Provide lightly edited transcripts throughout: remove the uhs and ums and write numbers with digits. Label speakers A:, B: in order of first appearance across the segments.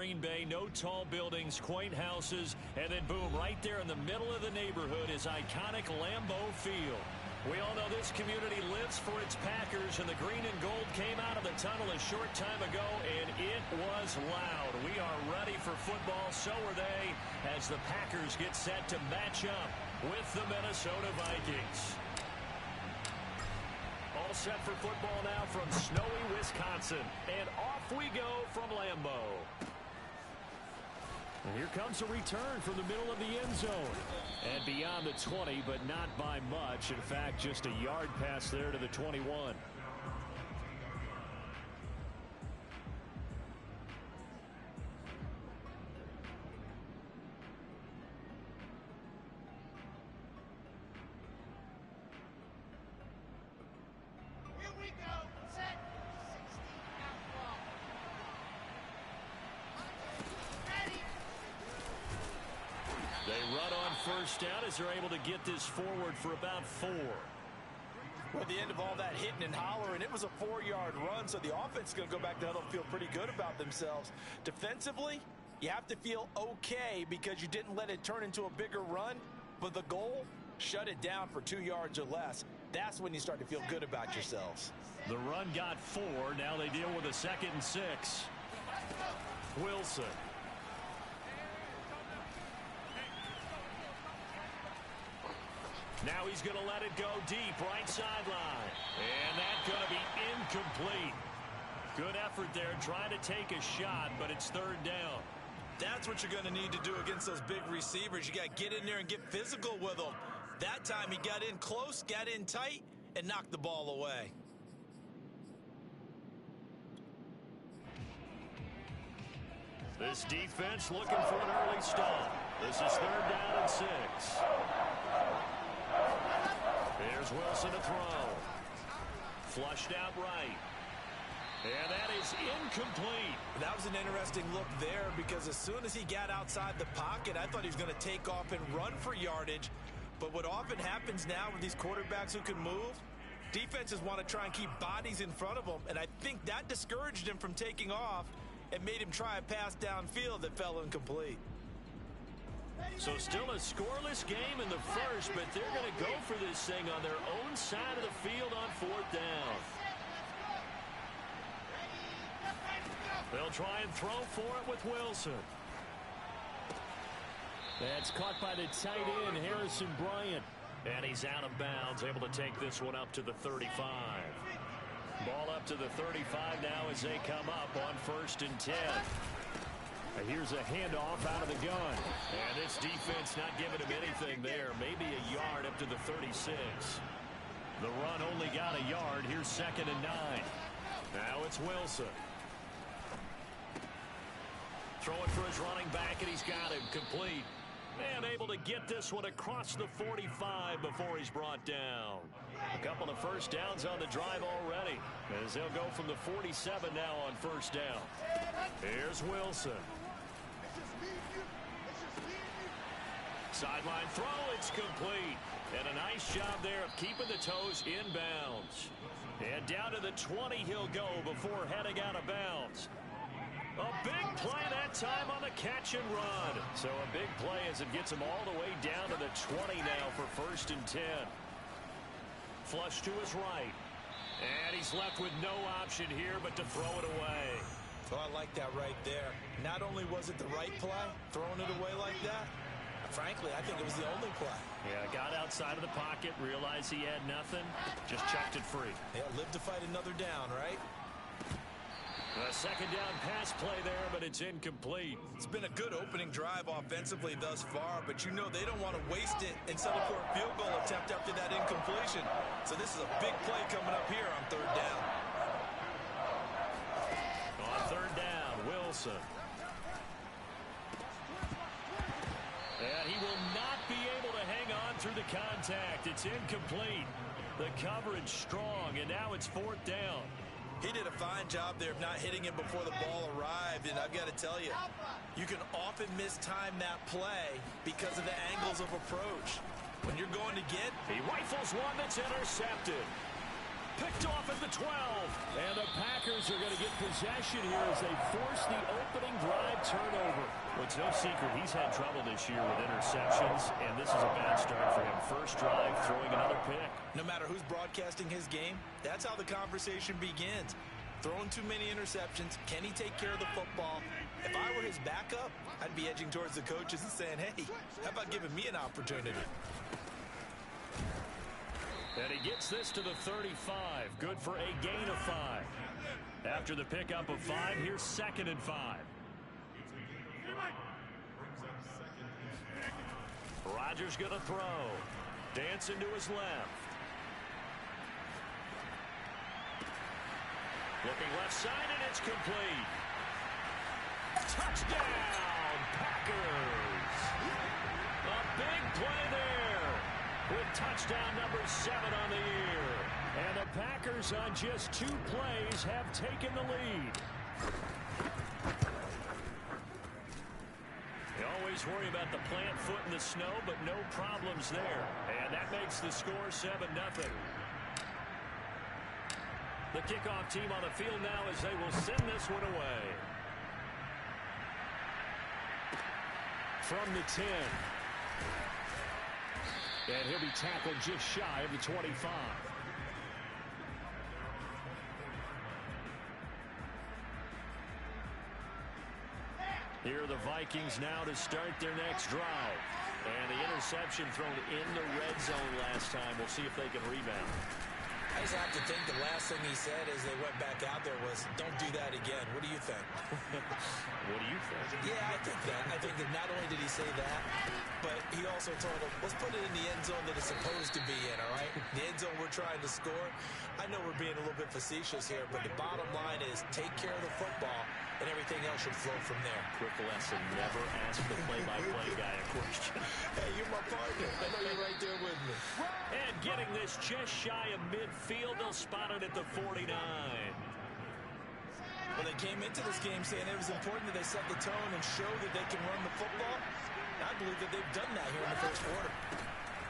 A: Green Bay. No tall buildings, quaint houses, and then boom, right there in the middle of the neighborhood is iconic Lambeau Field. We all know this community lives for its Packers, and the green and gold came out of the tunnel a short time ago, and it was loud. We are ready for football, so are they, as the Packers get set to match up with the Minnesota Vikings. All set for football now from snowy Wisconsin, and off we go from Lambeau. And here comes a return from the middle of the end zone. And beyond the 20, but not by much. In fact, just a yard pass there to the 21. First down as they're able to get this forward for about 4.
B: Well, at the end of all that hitting and hollering, it was a 4-yard run, so the offense is going to go back to huddle and feel pretty good about themselves. Defensively, you have to feel okay because you didn't let it turn into a bigger run, but the goal, shut it down for 2 yards or less. That's when you start to feel good about yourselves.
A: The run got 4. Now they deal with a 2nd and 6. Wilson. Now he's going to let it go deep, right sideline. And that's going to be incomplete. Good effort there, trying to take a shot, but it's 3rd down.
B: That's what you're going to need to do against those big receivers. You got to get in there and get physical with them. That time he got in close, got in tight, and knocked the ball away.
A: This defense looking for an early stop. This is 3rd down and 6. There's Wilson to throw. Flushed out right. And that is incomplete.
B: That was an interesting look there because as soon as he got outside the pocket, I thought he was going to take off and run for yardage. But what often happens now with these quarterbacks who can move, defenses want to try and keep bodies in front of them. And I think that discouraged him from taking off and made him try a pass downfield that fell incomplete.
A: So still a scoreless game in the first, but they're going to go for this thing on their own side of the field on 4th down. They'll try and throw for it with Wilson. That's caught by the tight end, Harrison Bryant. And he's out of bounds, able to take this one up to the 35. Ball up to the 35 now as they come up on 1st and 10. Here's a handoff out of the gun. And this defense not giving him anything there. Maybe a yard up to the 36. The run only got a yard. Here's 2nd and 9. Now it's Wilson. Throwing for his running back, and he's got him complete. And able to get this one across the 45 before he's brought down. A couple of first downs on the drive already, as they'll go from the 47 now on 1st down. Here's Wilson. Sideline throw, it's complete. And a nice job there of keeping the toes in bounds. And down to the 20 he'll go before heading out of bounds. A big play that time on the catch and run. So a big play as it gets him all the way down to the 20 now for 1st and 10. Flush to his right. And he's left with no option here but to throw it away.
B: Oh, I like that right there. Not only was it the right play, throwing it away like that, frankly, I think it was the only play.
A: Yeah, got outside of the pocket, realized he had nothing, just chucked it free.
B: Yeah, live to fight another down, right?
A: A 2nd down pass play there, but it's incomplete.
B: It's been a good opening drive offensively thus far, but you know they don't want to waste it and settle for a field goal attempt after that incompletion. So this is a big play coming up here on 3rd down.
A: On 3rd down, Wilson. And he will not be able to hang on through the contact. It's incomplete. The coverage strong, and now it's 4th down.
B: He did a fine job there of not hitting him before the ball arrived, and I've got to tell you, you can often mistime that play because of the angles of approach. When you're going to get,
A: he rifles one that's intercepted. picked off at the 12. And the Packers are going to get possession here as they force the opening drive turnover. Well, it's no secret he's had trouble this year with interceptions, and this is a bad start for him. First drive, throwing another pick.
B: No matter who's broadcasting his game, that's how the conversation begins. Throwing too many interceptions. Can he take care of the football? If I were his backup, I'd be edging towards the coaches and saying, hey, how about giving me an opportunity?
A: And he gets this to the 35. Good for a gain of 5. After the pickup of 5, here's 2nd and 5. Rodgers going to throw. Dancing to his left. Looking left side, and it's complete. Touchdown, Packers. A big play there with touchdown number 7 on the year. And the Packers on just 2 plays have taken the lead. You always worry about the plant foot in the snow, but no problems there. And that makes the score 7-0. The kickoff team on the field now as they will send this one away. From the 10. And he'll be tackled just shy of the 25. Here are the Vikings now to start their next drive. And the interception thrown in the red zone last time. We'll see if they can rebound.
B: I just have to think the last thing he said as they went back out there was, don't do that again. What do you think?
A: What do you think?
B: Yeah, I think that. I think that not only did he say that, but he also told them, let's put it in the end zone that it's supposed to be in, all right? The end zone we're trying to score. I know we're being a little bit facetious here, but the bottom line is take care of the football, and everything else should flow from there.
A: Quick lesson, never ask the play-by-play guy a question.
B: Hey, you're my partner. I know you're right there with me.
A: And getting this just shy of midfield, they'll spot it at the 49.
B: Well, they came into this game saying it was important that they set the tone and show that they can run the football. I believe that they've done that here in the first quarter.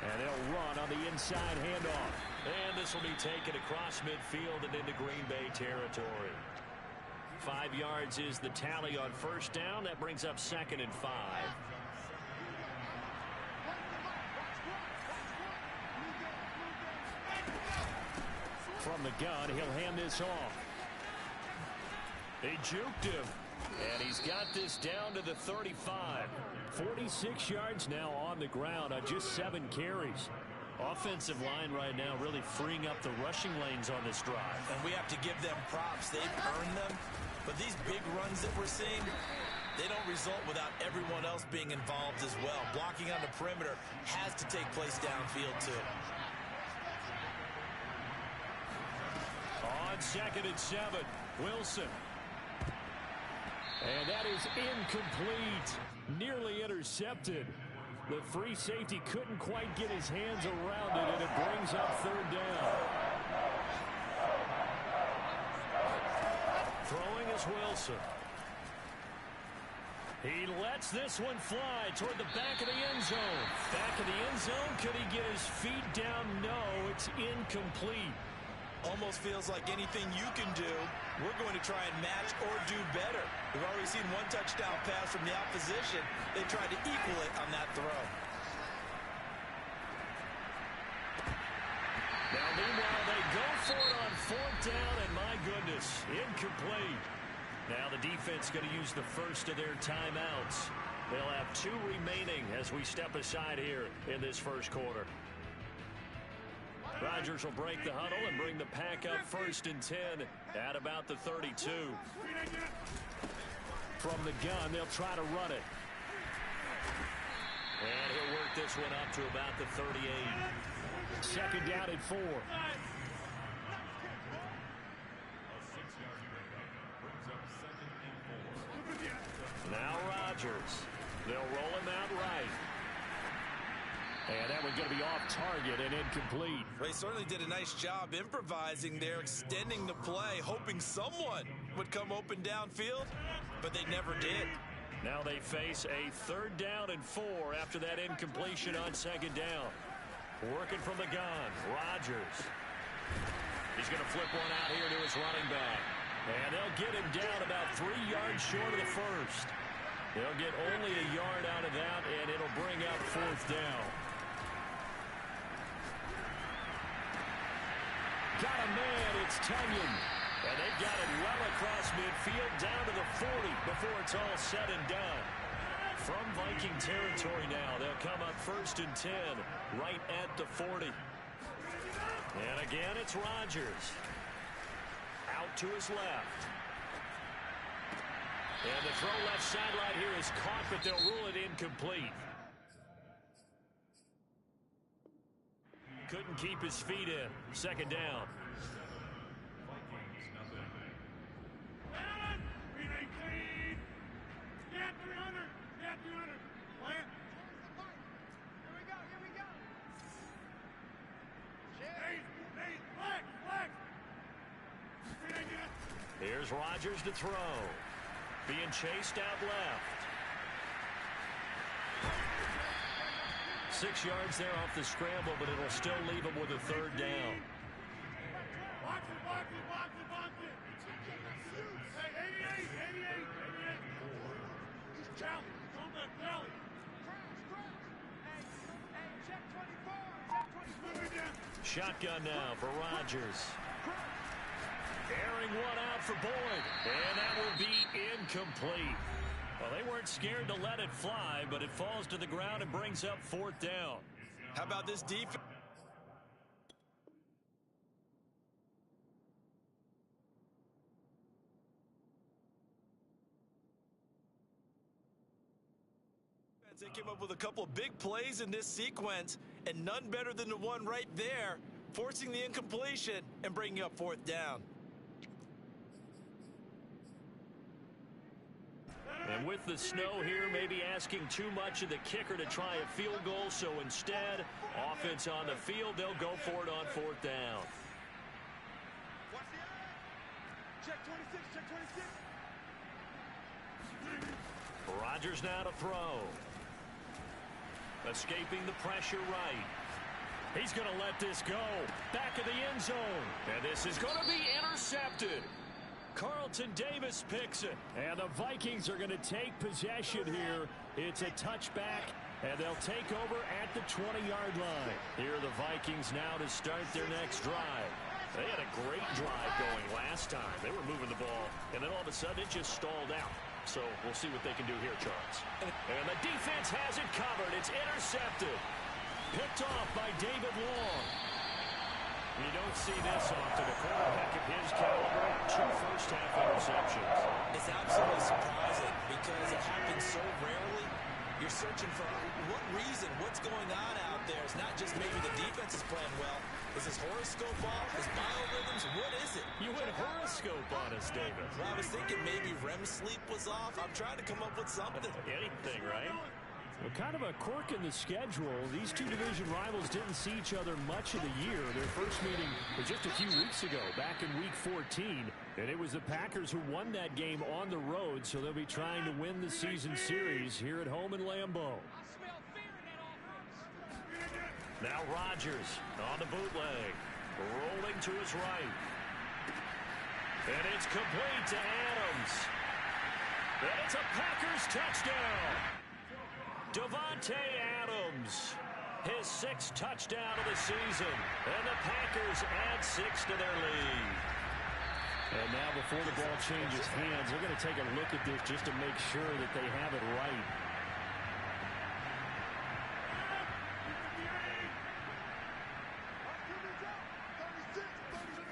A: And they'll run on the inside handoff. And this will be taken across midfield and into Green Bay territory. 5 yards is the tally on first down. That brings up 2nd and 5. From the gun, he'll hand this off. They juked him. And he's got this down to the 35. 46 yards now on the ground on just 7 carries. Offensive line right now really freeing up the rushing lanes on this drive.
B: And we have to give them props. They've earned them. But these big runs that we're seeing, they don't result without everyone else being involved as well. Blocking on the perimeter has to take place downfield too.
A: On 2nd and 7, Wilson. And that is incomplete. Nearly intercepted. The free safety couldn't quite get his hands around it, and it brings up 3rd down. Throwing is Wilson. He lets this one fly toward the back of the end zone. Back of the end zone. Could he get his feet down? No, it's incomplete.
B: Almost feels like anything you can do, we're going to try and match or do better. We've already seen 1 touchdown pass from the opposition. They tried to equal it on that throw.
A: Now, meanwhile, they go for it on 4th down, and my goodness, incomplete. Now the defense going to use the first of their timeouts. They'll have 2 remaining as we step aside here in this first quarter. Rodgers will break the huddle and bring the pack up 1st and 10 at about the 32. From the gun, they'll try to run it. And he'll work this one up to about the 38. 2nd down and 4. Now Rodgers. They'll roll him out right. And that one's going to be off target and incomplete.
B: They certainly did a nice job improvising there, extending the play, hoping someone would come open downfield, but they never did.
A: Now they face a 3rd down and 4 after that incompletion on 2nd down. Working from the gun, Rodgers. He's going to flip one out here to his running back. And they'll get him down about 3 yards short of the first. They'll get only a yard out of that, and it'll bring up 4th down. Got a man, it's Tunyon. And they've got it well across midfield down to the 40 before it's all said and done. From Viking territory now, they'll come up 1st and 10, right at the 40. And again, it's Rodgers. Out to his left. And the throw left sideline here is caught, but they'll rule it incomplete. Couldn't keep his feet in. 2nd down. Here's Rodgers to throw. Being chased out left. 6 yards there off the scramble, but it'll still leave him with a 3rd down. Shotgun now for Rodgers. Airing one out for Boyd, and that will be incomplete. Well, they weren't scared to let it fly, but it falls to the ground and brings up 4th down.
B: How about this defense? They came up with a couple of big plays in this sequence, and none better than the one right there, forcing the incompletion and bringing up 4th down.
A: And with the snow here, maybe asking too much of the kicker to try a field goal. So instead, offense on the field, they'll go for it on 4th down.
C: Check 26, check 26.
A: Rodgers now to throw. Escaping the pressure right. He's going to let this go. Back of the end zone. And this is going to be intercepted. Carlton Davis picks it. And the Vikings are going to take possession here. It's a touchback, and they'll take over at the 20-yard line. Here are the Vikings now to start their next drive. They had a great drive going last time. They were moving the ball, and then all of a sudden it just stalled out. So we'll see what they can do here, Charles. And the defense has it covered. It's intercepted. Picked off by David Long. You don't see this often. A quarterback of his caliber, 2 first-half interceptions.
B: It's absolutely surprising because it happens so rarely. You're searching for what reason, what's going on out there. It's not just maybe the defense is playing well. Is his horoscope off? His biorhythms? What is it?
A: You went horoscope on us, David.
B: Well, I was thinking maybe REM sleep was off. I'm trying to come up with something.
A: Anything, right?
D: Well, kind of a quirk in the schedule. These two division rivals didn't see each other much of the year. Their first meeting was just a few weeks ago, back in Week 14. And it was the Packers who won that game on the road, so they'll be trying to win the season series here at home in Lambeau.
A: Now Rodgers on the bootleg, rolling to his right. And it's complete to Adams. And it's a Packers touchdown. Davante Adams, his 6th touchdown of the season. And the Packers add 6 to their lead.
D: And now before the ball changes hands, they're going to take a look at this just to make sure that they have it right.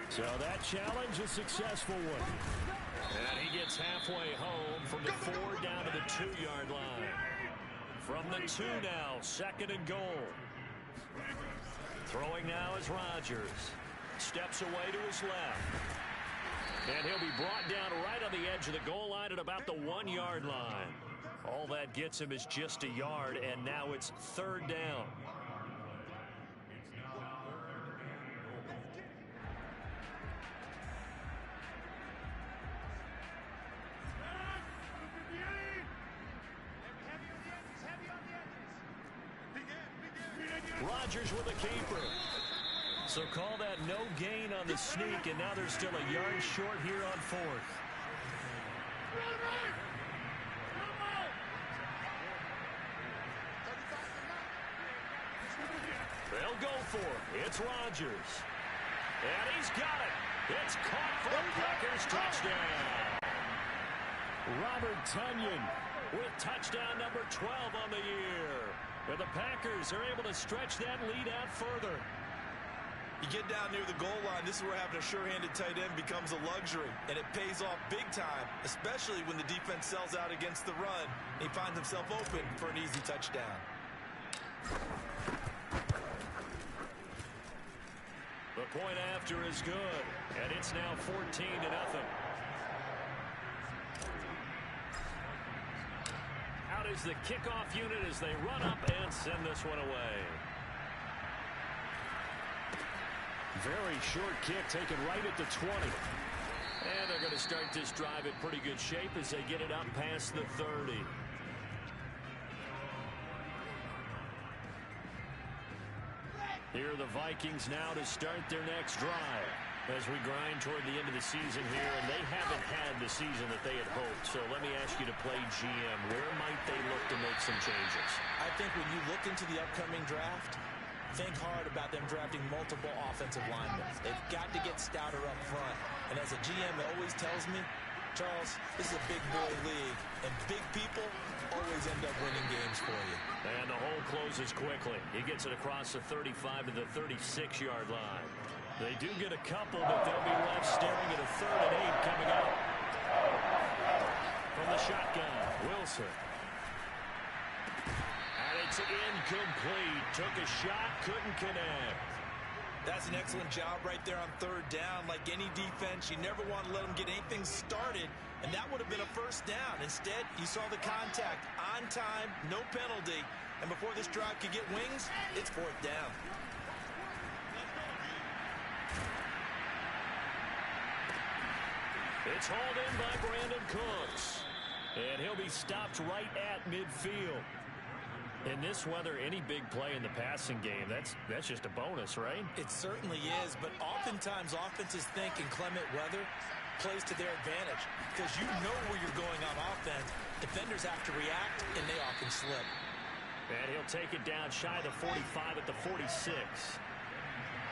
D: So that challenge, a successful one.
A: And he gets halfway home from the 4 down to the 2-yard line. From the 2 now, 2nd and goal. Throwing now is Rodgers. Steps away to his left. And he'll be brought down right on the edge of the goal line at about the 1-yard line. All that gets him is just a yard, and now it's 3rd down. Rodgers with a keeper. So call that no gain on the sneak, and now they're still a yard short here on fourth. They'll go for it. It's Rodgers. And he's got it. It's caught for a Packers touchdown.
D: Robert Tonyan
A: With touchdown number 12 on the year. And the Packers are able to stretch that lead out further.
B: You get down near the goal line, this is where having a sure-handed tight end becomes a luxury, and it pays off big time, especially when the defense sells out against the run. He finds himself open for an easy touchdown.
A: The point after is good, and it's now 14-0. Out is the kickoff unit as they run up and send this one away.
D: Very short kick taken right at the 20.
A: And they're going to start this drive in pretty good shape as they get it up past the 30. Here are the Vikings now to start their next drive as we grind toward the end of the season here, and they haven't had the season that they had hoped. So let me ask you to play GM. Where might they look to make some changes?
B: I think when you look into the upcoming draft, think hard about them drafting multiple offensive linemen. They've got to get stouter up front. And as a GM, it always tells me, Charles, this is a big boy league, and big people always end up winning games for you.
A: And the hole closes quickly. He gets it across the 35 to the 36-yard line. They do get a couple, but they'll be left staring at a 3rd and 8 coming up. From the shotgun, Wilson. And it's incomplete. Took a shot, couldn't connect.
B: That's an excellent job right there on 3rd down. Like any defense, you never want to let them get anything started, and that would have been a 1st down. Instead, you saw the contact on time, no penalty, and before this drive could get wings, it's 4th down.
A: It's hauled in by Brandon Cooks, and he'll be stopped right at midfield. In this weather, any big play in the passing game, that's just a bonus, right?
B: It certainly is, but oftentimes offenses think inclement weather plays to their advantage because you know where you're going on offense. Defenders have to react, and they often slip.
A: And he'll take it down shy of the 45 at the 46.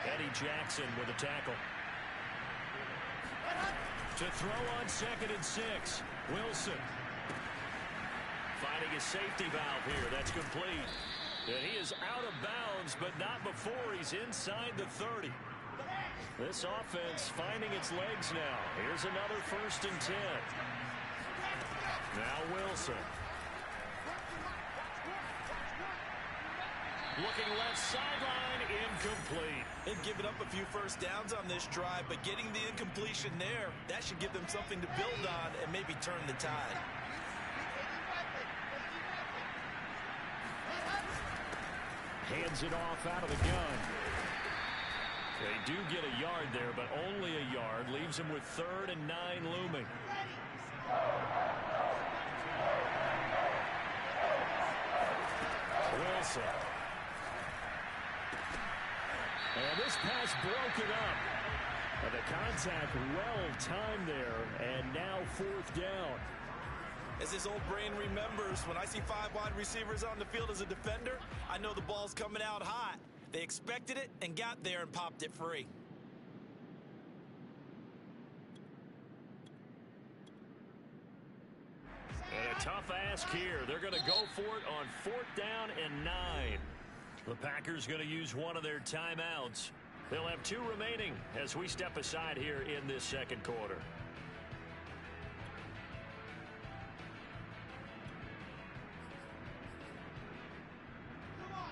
A: Eddie Jackson with a tackle. To throw on 2nd and 6, Wilson. Finding a safety valve here. That's complete. And he is out of bounds, but not before he's inside the 30. This offense finding its legs now. Here's another 1st and 10. Now Wilson. Looking left sideline, incomplete.
B: They've given up a few 1st downs on this drive, but getting the incompletion there, that should give them something to build on and maybe turn the tide.
D: Hands it off out of the gun.
A: They do get a yard there, but only a yard. Leaves them with 3rd and 9 looming. Wilson.
D: And this pass broken up. And the contact well timed there, and now 4th down.
B: As this old brain remembers, when I see 5 wide receivers on the field as a defender, I know the ball's coming out hot. They expected it and got there and popped it free.
A: And a tough ask here. They're going to go for it on 4th down and 9. The Packers going to use one of their timeouts. They'll have 2 remaining as we step aside here in this 2nd quarter.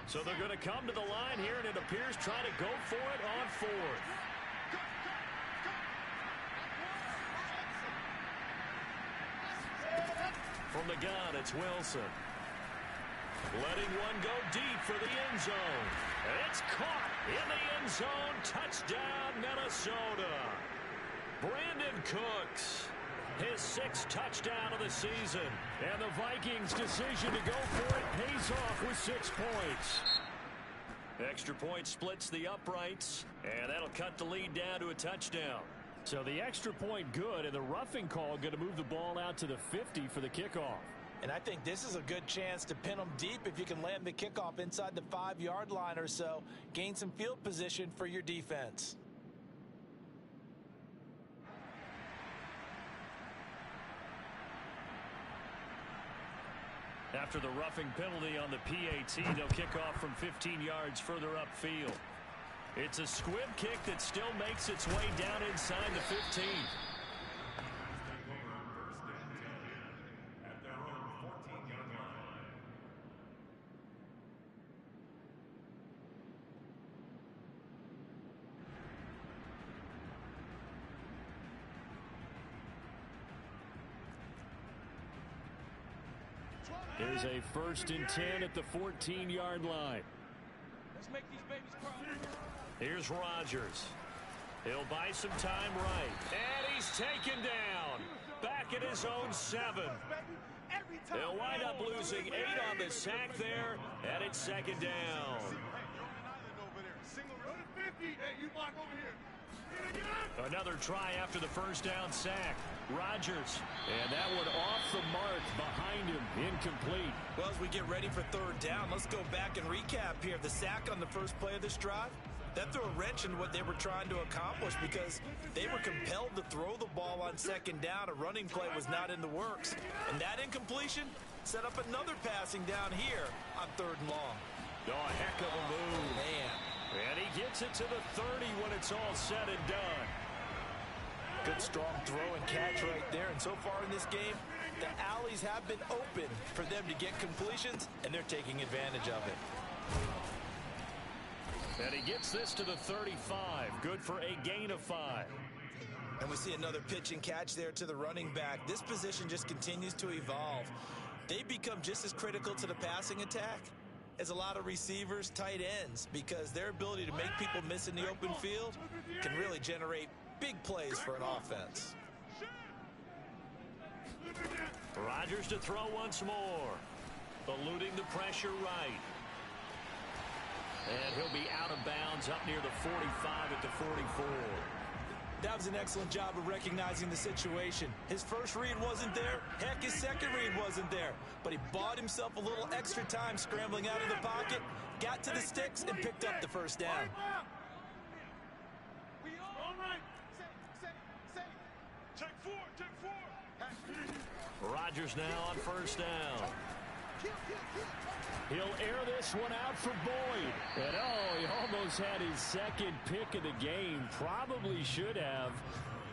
A: So they're going to come to the line here, and it appears trying to go for it on 4th. From the gun, it's Wilson. Letting one go deep for the end zone. And it's caught in the end zone. Touchdown, Minnesota. Brandon Cooks, his 6th touchdown of the season. And the Vikings' decision to go for it pays off with 6 points. Extra point splits the uprights, and that'll cut the lead down to a touchdown.
D: So the extra point good, and the roughing call going to move the ball out to the 50 for the kickoff.
B: And I think this is a good chance to pin them deep if you can land the kickoff inside the 5-yard line or so. Gain some field position for your defense.
A: After the roughing penalty on the PAT, they'll kick off from 15 yards further upfield. It's a squib kick that still makes its way down inside the 15.
D: Here's a 1st and 10 at the 14-yard line.
C: Let's make these babies cry.
A: Here's Rodgers. He'll buy some time right. And he's taken down. Back at his own 7. They'll wind up losing 8 on the sack there, and it's 2nd down. Another try after the 1st down sack. Rodgers, and that one off the mark behind him, incomplete.
B: Well, as we get ready for 3rd down, let's go back and recap here. The sack on the first play of this drive, that threw a wrench in what they were trying to accomplish because they were compelled to throw the ball on 2nd down. A running play was not in the works. And that incompletion set up another passing down here on 3rd and long.
A: Oh, a heck of a move.
B: Man.
A: And he gets it to the 30 when it's all said and done.
B: Good strong throw and catch right there. And so far in this game, the alleys have been open for them to get completions, and they're taking advantage of it.
A: And he gets this to the 35. Good for a gain of 5.
B: And we see another pitch and catch there to the running back. This position just continues to evolve. They become just as critical to the passing attack as a lot of receivers, tight ends, because their ability to make people miss in the open field can really generate big plays for an offense.
A: Rodgers to throw once more. Eluding the pressure right. And he'll be out of bounds up near the 45 at the 44.
B: That was an excellent job of recognizing the situation. His first read wasn't there. Heck, his second read wasn't there. But he bought himself a little extra time scrambling out of the pocket, got to the sticks, and picked up the 1st down.
A: Rodgers now on 1st down.
D: He'll air this one out for Boyd. And oh, he almost had his 2nd pick of the game. Probably should have.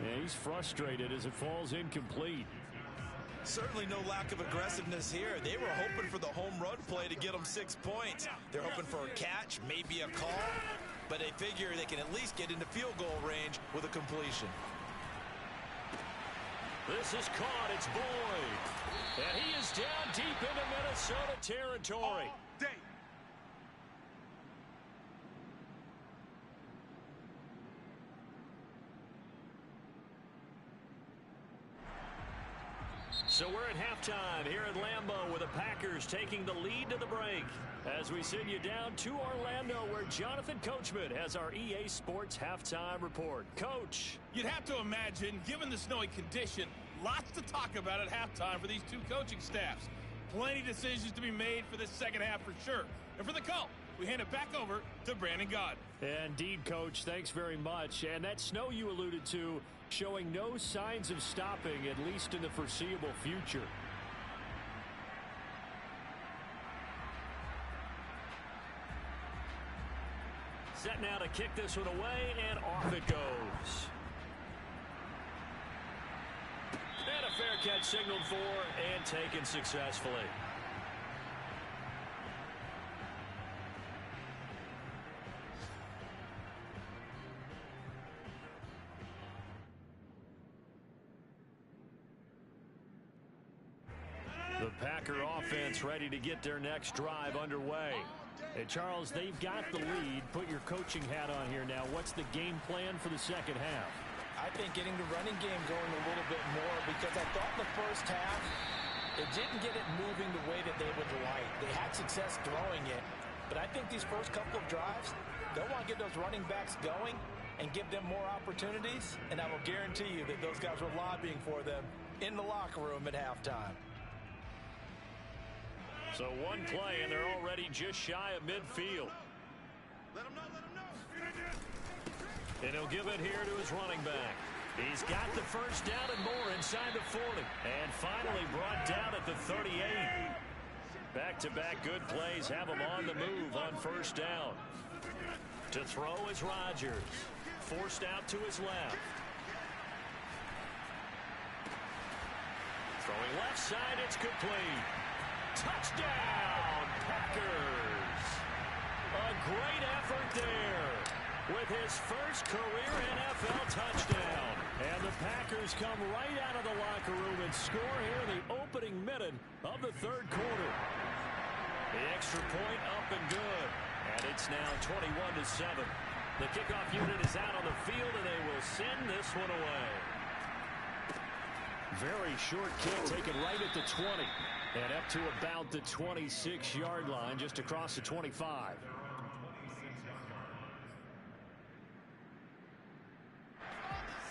D: Yeah, he's frustrated as it falls incomplete.
B: Certainly no lack of aggressiveness here. They were hoping for the home run play to get them 6 points. They're hoping for a catch, maybe a call, but they figure they can at least get into field goal range with a completion.
A: This is caught. It's Boyd. And he is down deep into Minnesota territory. So we're at halftime here at Lambeau with the Packers taking the lead to the break. As we send you down to Orlando where Jonathan Coachman has our EA Sports halftime report. Coach.
E: You'd have to imagine, given the snowy condition, lots to talk about at halftime for these two coaching staffs. Plenty of decisions to be made for this 2nd half for sure. And for the call, we hand it back over to Brandon Gaud.
D: Indeed, Coach. Thanks very much. And that snow you alluded to showing no signs of stopping, at least in the foreseeable future.
A: Set now to kick this one away, and off it goes. And a fair catch signaled for and taken successfully. The Packer offense ready to get their next drive underway. Hey, Charles, they've got the lead. Put your coaching hat on here now. What's the game plan for the 2nd half?
B: I think getting the running game going a little bit more, because I thought in the 1st half it didn't get it moving the way that they would like. They had success throwing it, But I think these first couple of drives, they'll want to get those running backs going and give them more opportunities. And I will guarantee you that those guys were lobbying for them in the locker room at halftime.
A: So one play, and they're already just shy of midfield.
C: Let him know.
A: And he'll give it here to his running back. He's got the first down and more inside the 40. And finally brought down at the 38. Back-to-back good plays have him on the move on first down. To throw is Rodgers. Forced out to his left. Throwing left side, it's complete. Touchdown, Packers. A great effort there with his first career NFL touchdown. And the Packers come right out of the locker room and score here in the opening minute of the third quarter. The extra point up and good. And it's now 21-7. The kickoff unit is out on the field, and they will send this one away.
D: Very short kick taken right at the 20. And up to about the 26-yard line, just across the 25.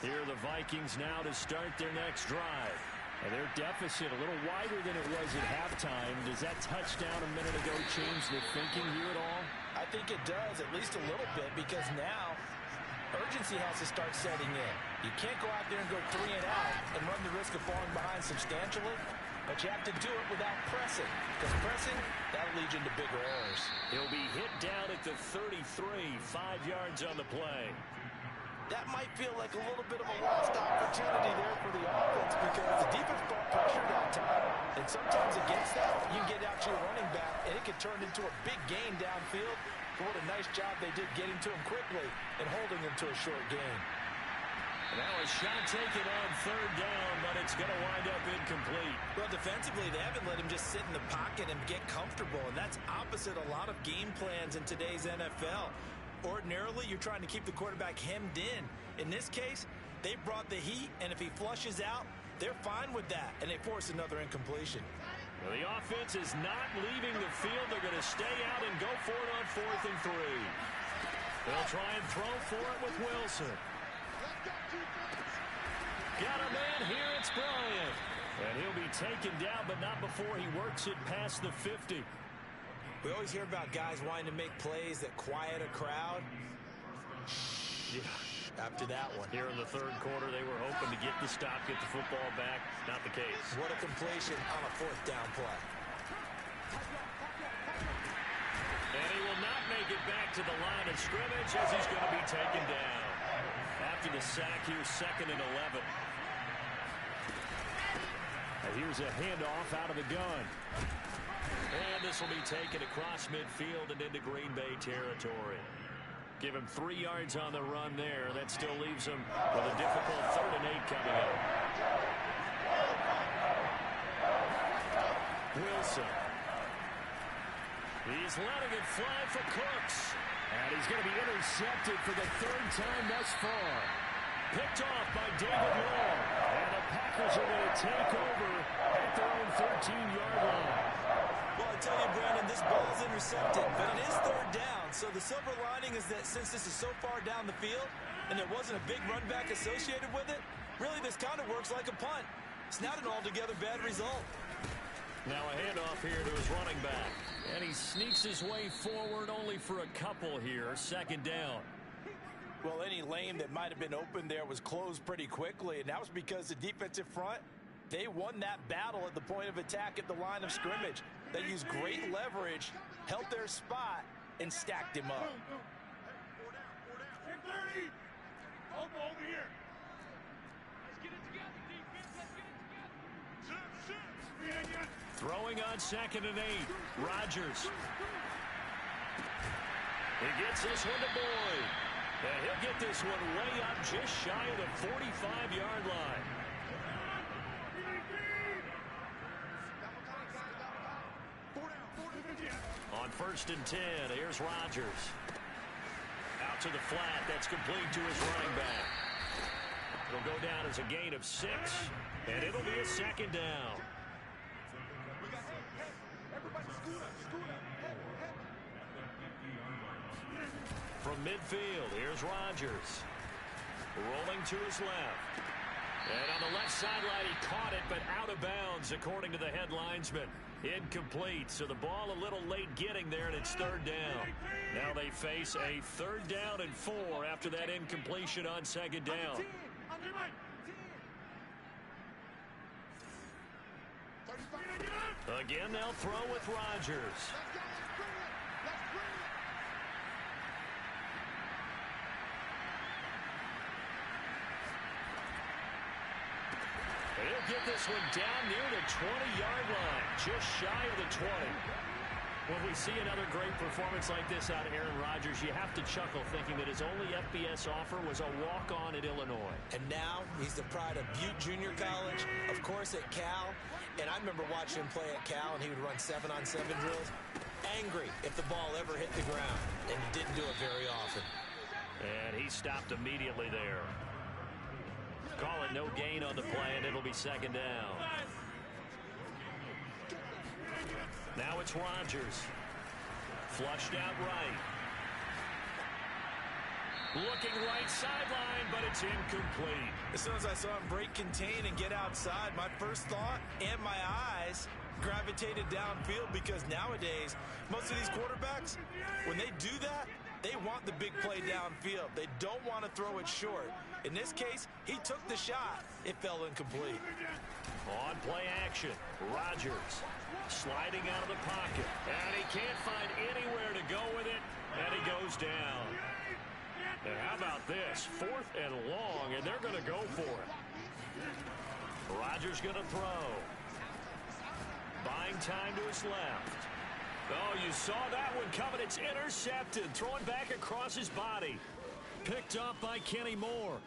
A: Here are the Vikings now to start their next drive. And their deficit a little wider than it was at halftime. Does that touchdown a minute ago change the thinking here at all?
B: I think it does, at least a little bit, because now urgency has to start setting in. You can't go out there and go 3 and out and run the risk of falling behind substantially, but you have to do it without pressing, because pressing, that'll lead you into bigger errors.
A: He'll be hit down at the 33, 5 yards on the play.
B: That might feel like a little bit of a lost opportunity there for the offense, because the defense brought pressure that time, and sometimes against that, you can get out to your running back, and it can turn into a big gain downfield. But what a nice job they did getting to him quickly and holding him to a short gain.
A: Now a shot taken on third down, but it's going to wind up incomplete.
B: Well, defensively, they haven't let him just sit in the pocket and get comfortable, and that's opposite a lot of game plans in today's NFL. Ordinarily, you're trying to keep the quarterback hemmed in. In this case, they brought the heat, and if he flushes out, they're fine with that, and they force another incompletion.
A: Well, the offense is not leaving the field. They're going to stay out and go for it on 4th and 3. They'll try and throw for it with Wilson. Got a man here, it's Bryant. And he'll be taken down, but not before he works it past the 50.
B: We always hear about guys wanting to make plays that quiet a crowd.
A: Yeah.
B: After that one.
A: Here in the third quarter, they were hoping to get the stop, get the football back. Not the case.
B: What a completion on a 4th down play.
A: And he will not make it back to the line of scrimmage as he's going to be taken down. After the sack, here's 2nd and 11.
D: And here's a handoff out of the gun.
A: And this will be taken across midfield and into Green Bay territory. Give him 3 yards on the run there. That still leaves him with a difficult 3rd and 8 coming up. Wilson. He's letting it fly for Cooks.
D: And he's going to be intercepted for the 3rd time thus far.
A: Picked off by David Long.
D: And the Packers are going to take over at their own 13-yard line.
B: Well, I tell you, Brandon, this ball is intercepted, but it is 3rd down. So the silver lining is that since this is so far down the field and there wasn't a big run back associated with it, really this kind of works like a punt. It's not an altogether bad result.
A: Now a handoff here to his running back. And he sneaks his way forward only for a couple here. 2nd down.
B: Well, any lane that might have been open there was closed pretty quickly, and that was because the defensive front, they won that battle at the point of attack at the line of scrimmage. They used great leverage, held their spot, and stacked him up.
C: Over here. Let's get it together, defense. Let's get it together.
A: Throwing on 2nd and 8. Rodgers. He gets this one to Boyd. And he'll get this one way up just shy of the 45-yard line. On 1st and 10, here's Rodgers. Out to the flat. That's complete to his running back. It'll go down as a gain of 6, and it'll be a 2nd down. from midfield. Here's Rodgers. Rolling to his left. And on the left sideline, he caught it, but out of bounds, according to the head linesman. Incomplete, so the ball a little late getting there, and it's third down. Now they face a 3rd down and 4 after that incompletion on 2nd down. Again, they'll throw with Rodgers. He'll get this one down near the 20-yard line, just shy of the 20. When we see another great performance like this out of Aaron Rodgers, you have to chuckle thinking that his only FBS offer was a walk-on at Illinois.
B: And now he's the pride of Butte Junior College, of course at Cal. And I remember watching him play at Cal, and he would run 7-on-7 drills. Angry if the ball ever hit the ground, and he didn't do it very often.
A: And he stopped immediately there. Call it no gain on the play, and it'll be 2nd down. Now it's Rodgers. Flushed out right. Looking right sideline, but it's incomplete.
B: As soon as I saw him break contain and get outside, my first thought and my eyes gravitated downfield, because nowadays, most of these quarterbacks, when they do that, they want the big play downfield. They don't want to throw it short. In this case, he took the shot. It fell incomplete.
A: On play action, Rodgers sliding out of the pocket. And he can't find anywhere to go with it, and he goes down. And how about this? 4th and long, and they're going to go for it. Rodgers going to throw. Buying time to his left. Oh, you saw that one coming. It's intercepted. Throwing back across his body. Picked up by Kenny Moore.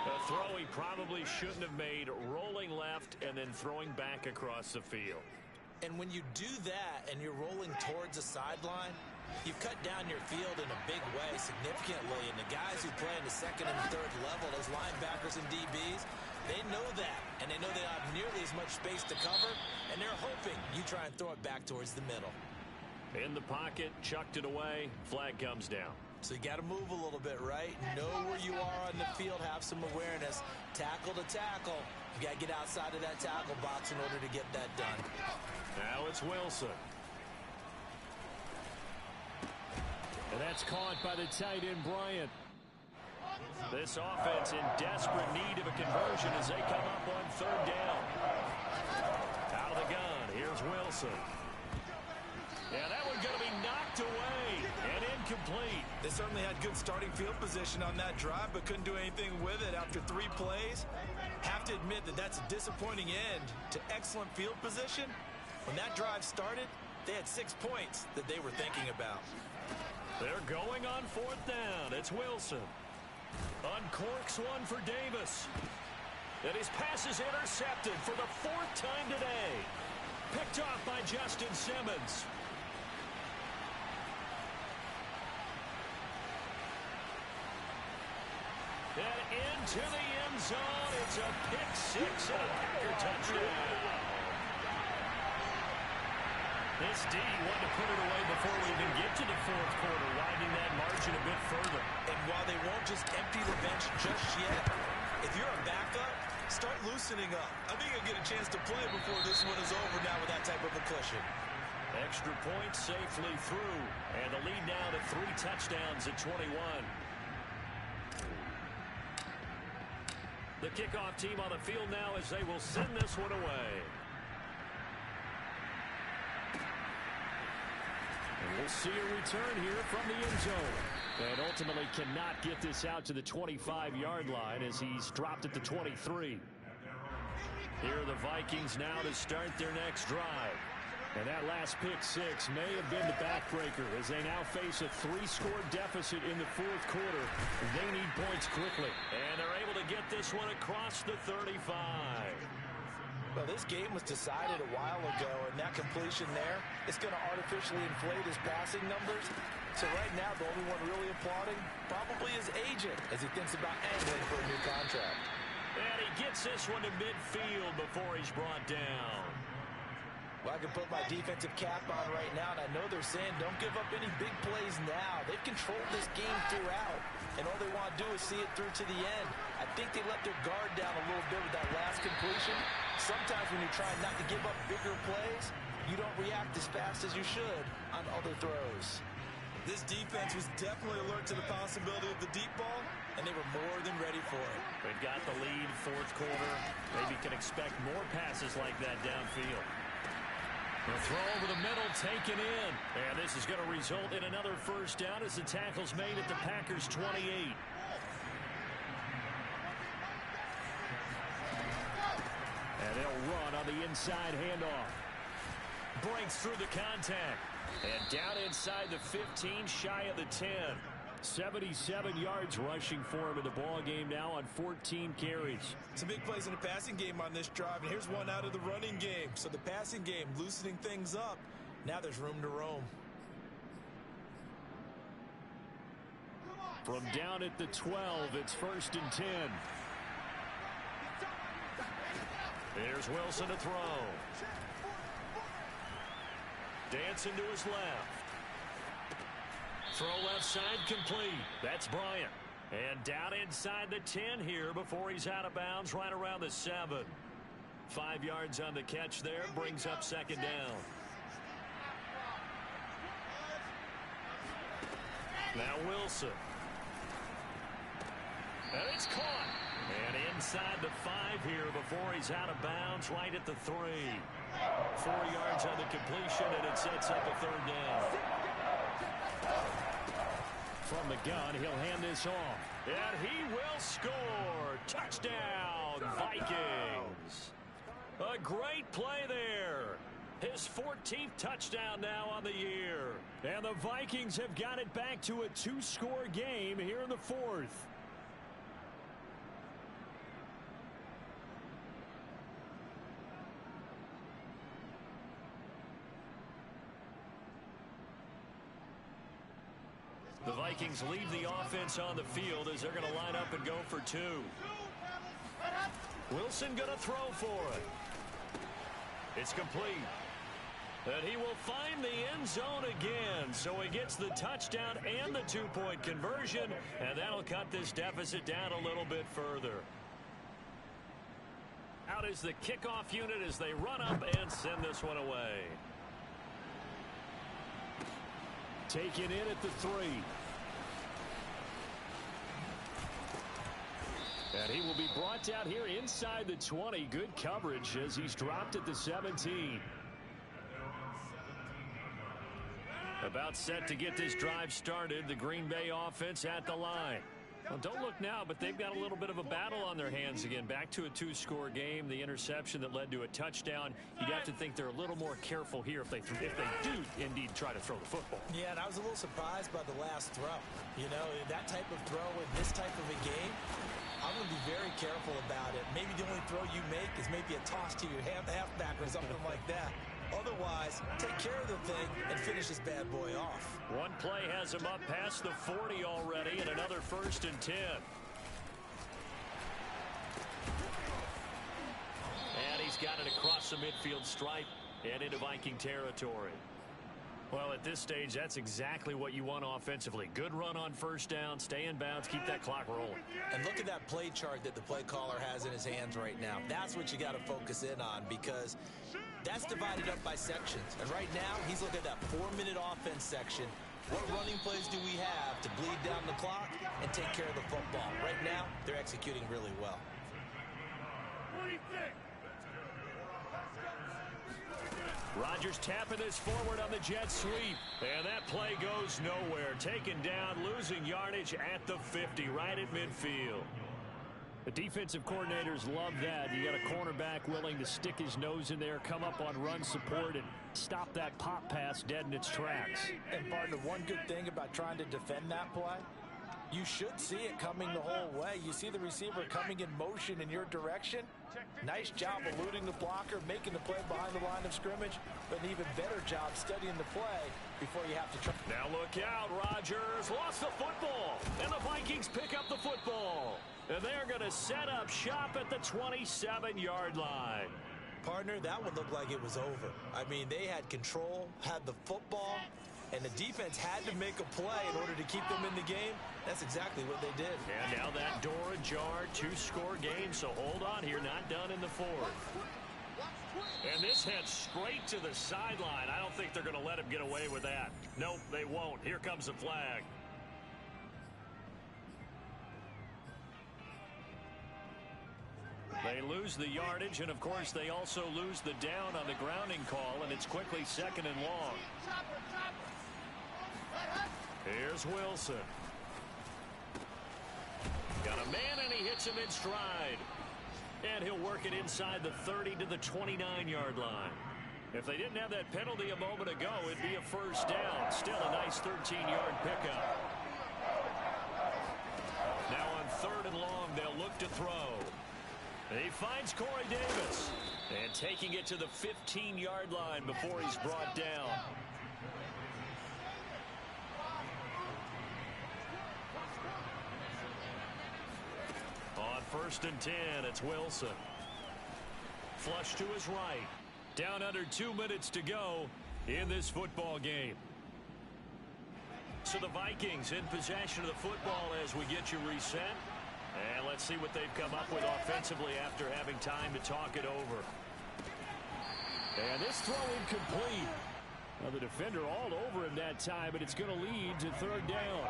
A: A throw he probably shouldn't have made, rolling left and then throwing back across the field.
B: And when you do that and you're rolling towards the sideline, you've cut down your field in a big way significantly. And the guys who play in the 2nd and 3rd level, those linebackers and DBs, they know that. And they know they don't have nearly as much space to cover. And they're hoping you try and throw it back towards the middle.
A: In the pocket, chucked it away, flag comes down.
B: So you got to move a little bit, right? Know where you are on the field, have some awareness. Tackle to tackle. You got to get outside of that tackle box in order to get that done.
A: Now it's Wilson.
D: And that's caught by the tight end, Bryant.
A: This offense in desperate need of a conversion as they come up on 3rd down. Out of the gun, here's Wilson. Yeah, that one's going to be knocked away and incomplete.
B: They certainly had good starting field position on that drive, but couldn't do anything with it after 3 plays. Have to admit that that's a disappointing end to excellent field position. When that drive started, they had 6 points that they were thinking about.
A: They're going on 4th down. It's Wilson. Uncorks one for Davis. And his pass is intercepted for the 4th time today. Picked off by Justin Simmons. And into the end zone. It's a pick 6 and a Packer touchdown. This D wanted to put it away before we even get to the 4th quarter, widening that margin a bit further.
B: And while they won't just empty the bench just yet, if you're a backup, start loosening up. I think you'll get a chance to play before this one is over now with that type of a cushion.
A: Extra point safely through. And the lead now to 3 touchdowns at 21. The kickoff team on the field now as they will send this one away.
D: And we'll see a return here from the end zone. And ultimately cannot get this out to the 25-yard line as he's dropped at the 23.
A: Here are the Vikings now to start their next drive.
D: And that last pick 6 may have been the backbreaker as they now face a 3-score deficit in the 4th quarter. They need points quickly.
A: And they're able to get this one across the 35.
B: Well, this game was decided a while ago, and that completion there, it's going to artificially inflate his passing numbers. So right now, the only one really applauding probably his agent as he thinks about angling for a new contract.
A: And he gets this one to midfield before he's brought down.
B: Well, I can put my defensive cap on right now, and I know they're saying don't give up any big plays now. They've controlled this game throughout, and all they want to do is see it through to the end. I think they let their guard down a little bit with that last completion. Sometimes when you're trying not to give up bigger plays, you don't react as fast as you should on other throws. This defense was definitely alert to the possibility of the deep ball, and they were more than ready for it.
A: They've got the lead, fourth quarter. Maybe can expect more passes like that downfield. The throw over the middle, taken in. And this is going to result in another first down as the tackle's made at the Packers' 28. And they'll run on the inside handoff. Breaks through the contact. And down inside the 15, shy of the 10. 77 yards rushing for him in the ball game now on 14 carries.
B: Some big plays in the passing game on this drive, and here's one out of the running game. So the passing game loosening things up. Now there's room to roam.
D: From down at the 12, it's 1st and 10.
A: There's Wilson to throw. Dancing to his left. Throw left side complete. That's Bryant. And down inside the 10 here before he's out of bounds right around the 7. 5 yards on the catch there. Brings up 2nd down. Now Wilson. And it's caught. And inside the 5 here before he's out of bounds right at the 3. 4 yards on the completion, and it sets up a 3rd down. From the gun, he'll hand this off. And he will score. Touchdown, Vikings. A great play there. His 14th touchdown now on the year. And the Vikings have got it back to a 2-score game here in the 4th. The Vikings leave the offense on the field as they're going to line up and go for 2. Wilson going to throw for it. It's complete. And he will find the end zone again. So he gets the touchdown and the 2-point conversion. And that'll cut this deficit down a little bit further. Out is the kickoff unit as they run up and send this one away.
D: Taken in at the 3. And he will be brought down here inside the 20. Good coverage as he's dropped at the 17. About set to get this drive started. The Green Bay offense at the line. Well, don't look now, but they've got a little bit of a battle on their hands again. Back to a 2-score game. The interception that led to a touchdown. You'd have to think they're a little more careful here if they do indeed try to throw the football.
B: Yeah, and I was a little surprised by the last throw. You know, that type of throw in this type of a game, I'm going to be very careful about it. Maybe the only throw you make is maybe a toss to your halfback or something like that. Otherwise, take care of the thing and finish this bad boy off.
A: One play has him up past the 40 already, and another 1st and 10. And he's got it across the midfield stripe and into Viking territory. Well, at this stage, that's exactly what you want offensively. Good run on 1st down, stay in bounds, keep that clock rolling.
B: And look at that play chart that the play caller has in his hands right now. That's what you got to focus in on, because that's divided up by sections. And right now, he's looking at that 4-minute offense section. What running plays do we have to bleed down the clock and take care of the football? Right now, they're executing really well.
C: What do you think?
A: Rodgers tapping this forward on the jet sweep. And that play goes nowhere. Taken down, losing yardage at the 50, right at midfield.
D: The defensive coordinators love that. You got a cornerback willing to stick his nose in there, come up on run support, and stop that pop pass dead in its tracks.
B: And partner, one good thing about trying to defend that play, you should see it coming the whole way. You see the receiver coming in motion in your direction. Nice job eluding the blocker, making the play behind the line of scrimmage, but an even better job studying the play before you have to try.
A: Now look out, Rodgers lost the football, and the Vikings pick up the football. And they're going to set up shop at the 27-yard line.
B: Partner, that one looked like it was over. I mean, they had control, had the football, and the defense had to make a play in order to keep them in the game. That's exactly what they did.
A: And now that door ajar, 2-score game, so hold on here, not done in the fourth. And this heads straight to the sideline. I don't think they're going to let him get away with that. Nope, they won't. Here comes the flag. They lose the yardage, and of course they also lose the down on the grounding call, and it's quickly 2nd and long. Here's Wilson. Got a man, and he hits him in stride. And he'll work it inside the 30 to the 29-yard line. If they didn't have that penalty a moment ago, it'd be a first down. Still a nice 13-yard pickup. Now on 3rd and long, they'll look to throw. He finds Corey Davis. And taking it to the 15-yard line before he's brought down. On 1st and 10, it's Wilson. Flush to his right. Down under 2 minutes to go in this football game. So the Vikings in possession of the football as we get you reset. And let's see what they've come up with offensively after having time to talk it over. And this throw incomplete. Now the defender all over him that time, but it's going to lead to 3rd down.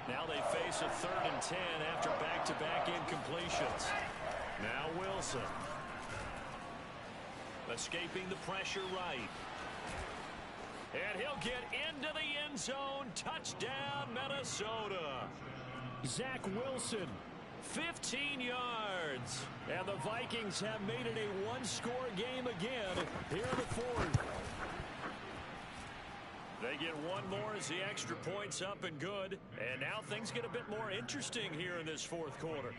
A: Now they face a 3rd and 10 after back-to-back incompletions. Now Wilson. Escaping the pressure right. And he'll get into the end zone. Touchdown, Minnesota. Zach Wilson, 15 yards. And the Vikings have made it a one-score game again here in the fourth. They get one more as the extra point's up and good. And now things get a bit more interesting here in this fourth quarter.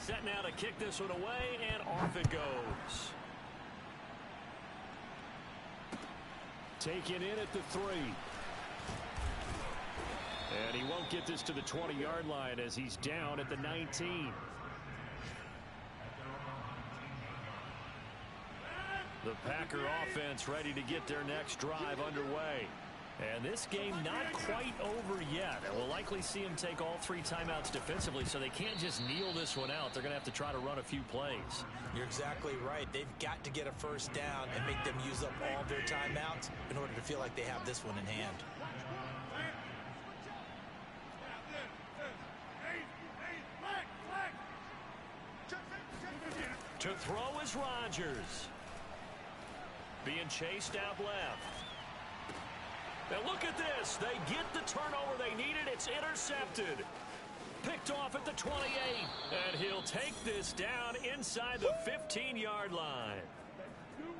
A: Set now to kick this one away, and off it goes. Taken in at the 3. And he won't get this to the 20-yard line as he's down at the 19. The Packer offense ready to get their next drive underway. And this game not quite over yet. And we'll likely see him take all 3 timeouts defensively, so they can't just kneel this one out. They're going to have to try to run a few plays.
B: You're exactly right. They've got to get a first down and make them use up all their timeouts in order to feel like they have this one in hand.
A: To throw is Rodgers. Being chased out left. Now look at this. They get the turnover they needed. It's intercepted. Picked off at the 28. And he'll take this down inside the 15-yard line.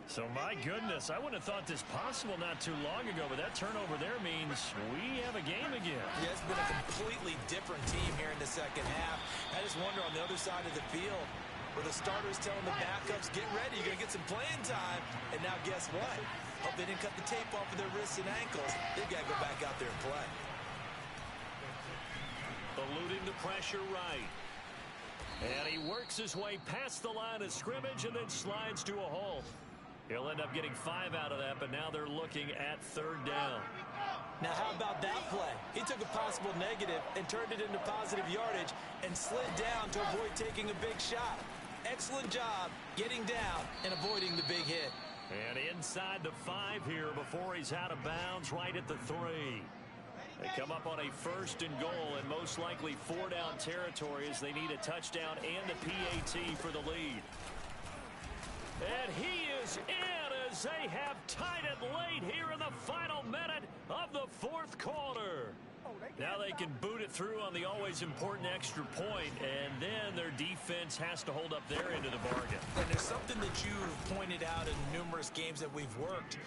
A: So, my goodness, I wouldn't have thought this possible not too long ago, but that turnover there means we have a game again.
B: Yeah, it's been a completely different team here in the second half. I just wonder on the other side of the field, where the starters telling the backups, get ready, you're going to get some playing time. And now guess what? Hope they didn't cut the tape off of their wrists and ankles. They've got to go back out there and play.
A: Eluding the pressure right. And he works his way past the line of scrimmage and then slides to a halt. He'll end up getting 5 out of that, but now they're looking at 3rd down.
B: Now how about that play? He took a possible negative and turned it into positive yardage and slid down to avoid taking a big shot. Excellent job getting down and avoiding the big hit.
A: And inside the 5 here before he's out of bounds right at the 3. They come up on a 1st and goal and most likely 4-down territory as they need a touchdown and a PAT for the lead. And he is in as they have tied it late here in the final minute of the fourth quarter. Now they can boot it through on the always important extra point, and then their defense has to hold up their end of the bargain.
B: And there's something that you've pointed out in numerous games that we've worked.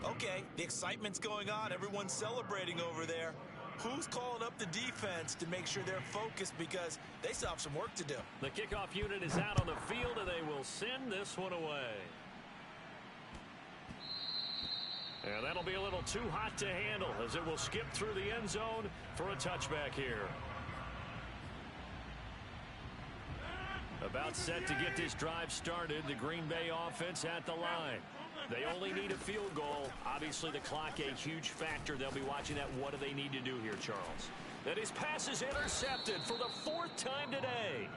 B: Okay, the excitement's going on. Everyone's celebrating over there. Who's calling up the defense to make sure they're focused because they still have some work to do?
A: The kickoff unit is out on the field, and they will send this one away. And that'll be a little too hot to handle as it will skip through the end zone for a touchback here. About set to get this drive started. The Green Bay offense at the line. They only need a field goal. Obviously, the clock a huge factor. They'll be watching that. What do they need to do here, Charles? And his pass is intercepted for the 4th time today.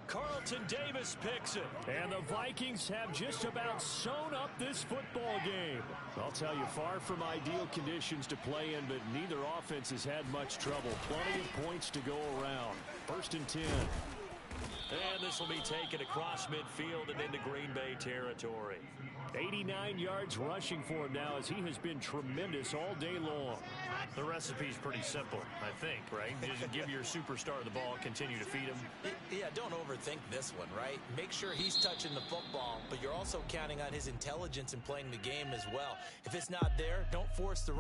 A: Carlton Davis picks it.
D: And the Vikings have just about sewn up this football game. I'll tell you, far from ideal conditions to play in, but neither offense has had much trouble. Plenty of points to go around. 1st and 10.
A: And this will be taken across midfield and into Green Bay territory.
D: 89 yards rushing for him now as he has been tremendous all day long.
A: The recipe's pretty simple, I think, right? Just give your superstar the ball, continue to feed him.
B: Yeah, don't overthink this one, right? Make sure he's touching the football, but you're also counting on his intelligence in playing the game as well. If it's not there, don't force the run.